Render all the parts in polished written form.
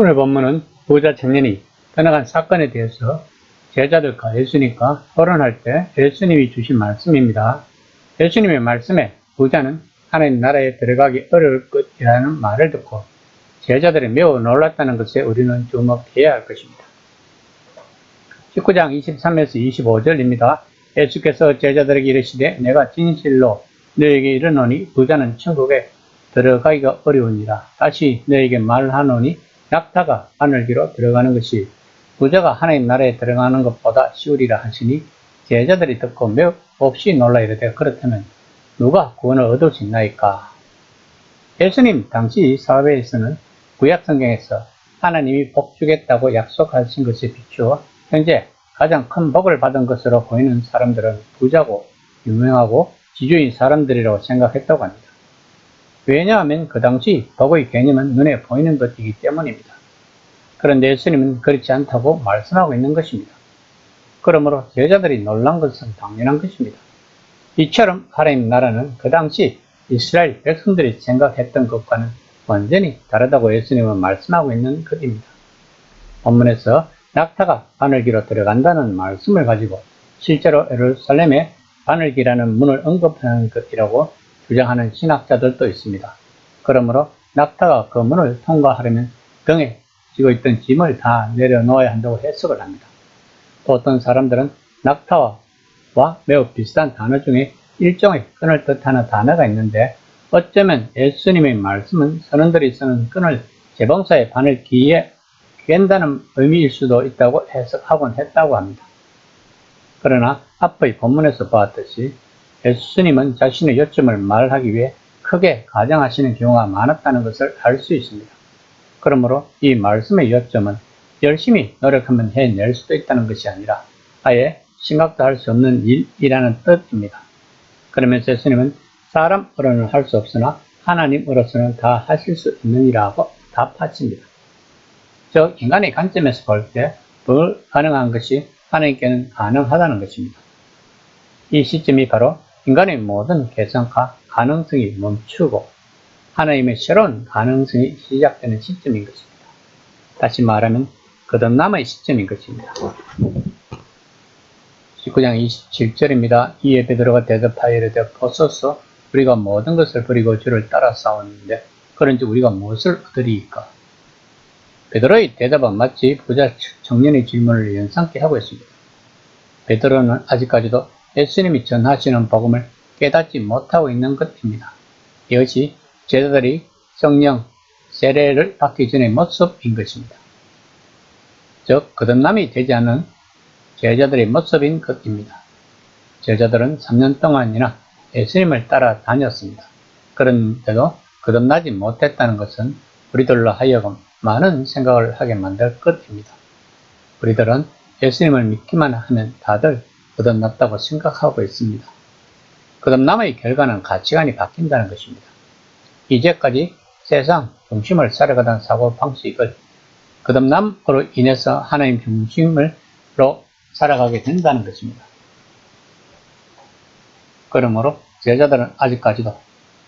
오늘 본문은 부자 청년이 떠나간 사건에 대해서 제자들과 예수님과 토론할 때 예수님이 주신 말씀입니다. 예수님의 말씀에 부자는 하나님 나라에 들어가기 어려울 것이라는 말을 듣고 제자들이 매우 놀랐다는 것에 우리는 주목해야 할 것입니다. 19장 23에서 25절입니다. 예수께서 제자들에게 이르시되 내가 진실로 너에게 이르노니 부자는 천국에 들어가기가 어려우니라. 다시 너에게 말하노니 낙타가 바늘귀로 들어가는 것이 부자가 하나님 나라에 들어가는 것보다 쉬우리라 하시니 제자들이 듣고 매우 몹시 놀라 이르되 그렇다면 누가 구원을 얻을 수 있나이까? 예수님 당시 사회에서는 구약 성경에서 하나님이 복 주겠다고 약속하신 것에 비추어 현재 가장 큰 복을 받은 것으로 보이는 사람들은 부자고 유명하고 지주인 사람들이라고 생각했다고 합니다. 왜냐하면 그 당시 복의 개념은 눈에 보이는 것이기 때문입니다. 그런데 예수님은 그렇지 않다고 말씀하고 있는 것입니다. 그러므로 제자들이 놀란 것은 당연한 것입니다. 이처럼 하나님 나라는 그 당시 이스라엘 백성들이 생각했던 것과는 완전히 다르다고 예수님은 말씀하고 있는 것입니다. 본문에서 낙타가 바늘귀로 들어간다는 말씀을 가지고 실제로 예루살렘에 바늘귀라는 문을 언급하는 것이라고 주장하는 신학자들도 있습니다. 그러므로 낙타가 그 문을 통과하려면 등에 지고 있던 짐을 다 내려놓아야 한다고 해석을 합니다. 또 어떤 사람들은 낙타와 매우 비슷한 단어 중에 일종의 끈을 뜻하는 단어가 있는데 어쩌면 예수님의 말씀은 선원들이 쓰는 끈을 재봉사의 바늘귀에 꿰다는 의미일 수도 있다고 해석하곤 했다고 합니다. 그러나 앞의 본문에서 보았듯이 예수님은 자신의 요점을 말하기 위해 크게 가정하시는 경우가 많았다는 것을 알 수 있습니다. 그러므로 이 말씀의 요점은 열심히 노력하면 해낼 수도 있다는 것이 아니라 아예 생각도 할 수 없는 일이라는 뜻입니다. 그러면서 예수님은 사람으로는 할 수 없으나 하나님으로서는 다 하실 수 있는 일이라고 답하십니다. 즉 인간의 관점에서 볼 때 불가능한 것이 하나님께는 가능하다는 것입니다. 이 시점이 바로 인간의 모든 개성과 가능성이 멈추고 하나님의 새로운 가능성이 시작되는 시점인 것입니다. 다시 말하면 거듭남의 시점인 것입니다. 19장 27절입니다. 이에 베드로가 대답하여 이르되 보소서 우리가 모든 것을 버리고 주를 따라 싸웠는데 그런즉 우리가 무엇을 얻으리이까? 베드로의 대답은 마치 부자 청년의 질문을 연상케 하고 있습니다. 베드로는 아직까지도 예수님이 전하시는 복음을 깨닫지 못하고 있는 것입니다. 이것이 제자들이 성령 세례를 받기 전의 모습인 것입니다. 즉 거듭남이 되지 않은 제자들의 모습인 것입니다. 제자들은 3년 동안이나 예수님을 따라다녔습니다. 그런데도 거듭나지 못했다는 것은 우리들로 하여금 많은 생각을 하게 만들 것입니다. 우리들은 예수님을 믿기만 하면 다들 거듭났다고 생각하고 있습니다. 거듭남의 결과는 가치관이 바뀐다는 것입니다. 이제까지 세상 중심을 살아가던 사고방식을 거듭남으로 인해서 하나님 중심으로 살아가게 된다는 것입니다. 그러므로 제자들은 아직까지도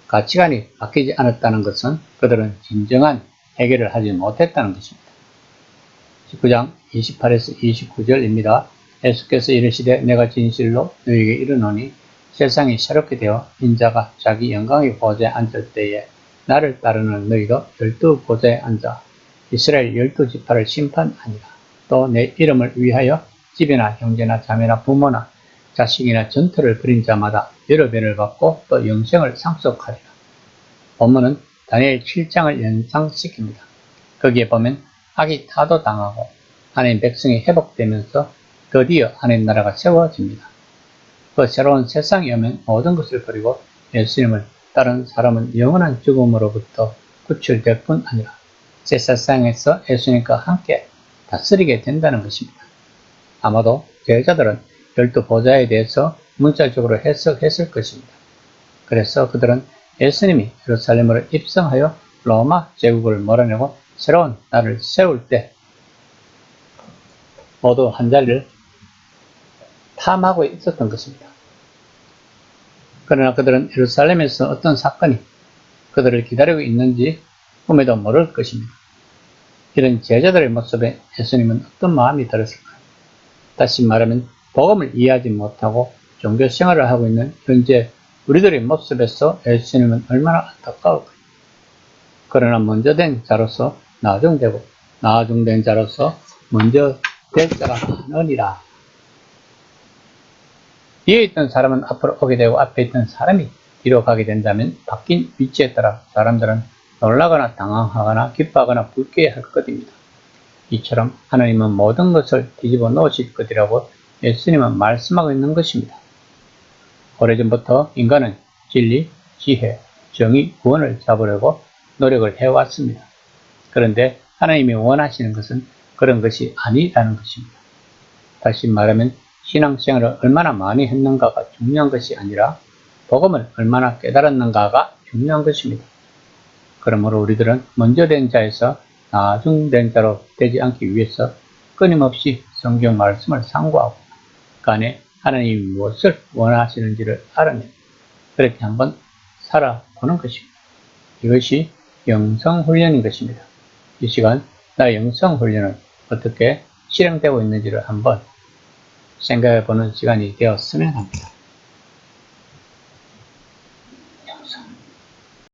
가치관이 바뀌지 않았다는 것은 그들은 진정한 해결을 하지 못했다는 것입니다. 19장 28에서 29절입니다. 예수께서 이르시되 내가 진실로 너희에게 이르노니 세상이 새롭게 되어 인자가 자기 영광의 보좌에 앉을 때에 나를 따르는 너희도 12보좌에 앉아 이스라엘 12지파를 심판하니라. 또 내 이름을 위하여 집이나 형제나 자매나 부모나 자식이나 전투를 벌인 자마다 여러 배를 받고 또 영생을 상속하리라. 본문은 다니엘 7장을 연상시킵니다. 거기에 보면 악이 타도당하고 하나님 백성이 회복되면서 드디어 하나님 나라가 세워집니다. 그 새로운 세상이 오면 모든 것을 버리고 예수님을 따른 사람은 영원한 죽음으로부터 구출될 뿐 아니라 새 세상에서 예수님과 함께 다스리게 된다는 것입니다. 아마도 제자들은 12보좌에 대해서 문자적으로 해석했을 것입니다. 그래서 그들은 예수님이 예루살렘으로 입성하여 로마 제국을 몰아내고 새로운 나라를 세울 때 모두 한 자리를 탐하고 있었던 것입니다. 그러나 그들은 예루살렘에서 어떤 사건이 그들을 기다리고 있는지 꿈에도 모를 것입니다. 이런 제자들의 모습에 예수님은 어떤 마음이 들었을까요? 다시 말하면 복음을 이해하지 못하고 종교 생활을 하고 있는 현재 우리들의 모습에서 예수님은 얼마나 안타까울까요? 그러나 먼저 된 자로서 나중되고 나중된 자로서 먼저 될 자가 많으니라. 뒤에 있던 사람은 앞으로 오게 되고 앞에 있던 사람이 뒤로 가게 된다면 바뀐 위치에 따라 사람들은 놀라거나 당황하거나 기뻐하거나 불쾌해할 것입니다. 이처럼 하나님은 모든 것을 뒤집어 놓으실 것이라고 예수님은 말씀하고 있는 것입니다. 오래전부터 인간은 진리, 지혜, 정의, 구원을 잡으려고 노력을 해왔습니다. 그런데 하나님이 원하시는 것은 그런 것이 아니라는 것입니다. 다시 말하면 신앙생활을 얼마나 많이 했는가가 중요한 것이 아니라 복음을 얼마나 깨달았는가가 중요한 것입니다. 그러므로 우리들은 먼저 된 자에서 나중된 자로 되지 않기 위해서 끊임없이 성경 말씀을 상고하고 그 안에 하나님이 무엇을 원하시는지를 알아내고 그렇게 한번 살아보는 것입니다. 이것이 영성훈련인 것입니다. 이 시간 나의 영성훈련은 어떻게 실행되고 있는지를 한번 생각해 보는 시간이 되었으면 합니다.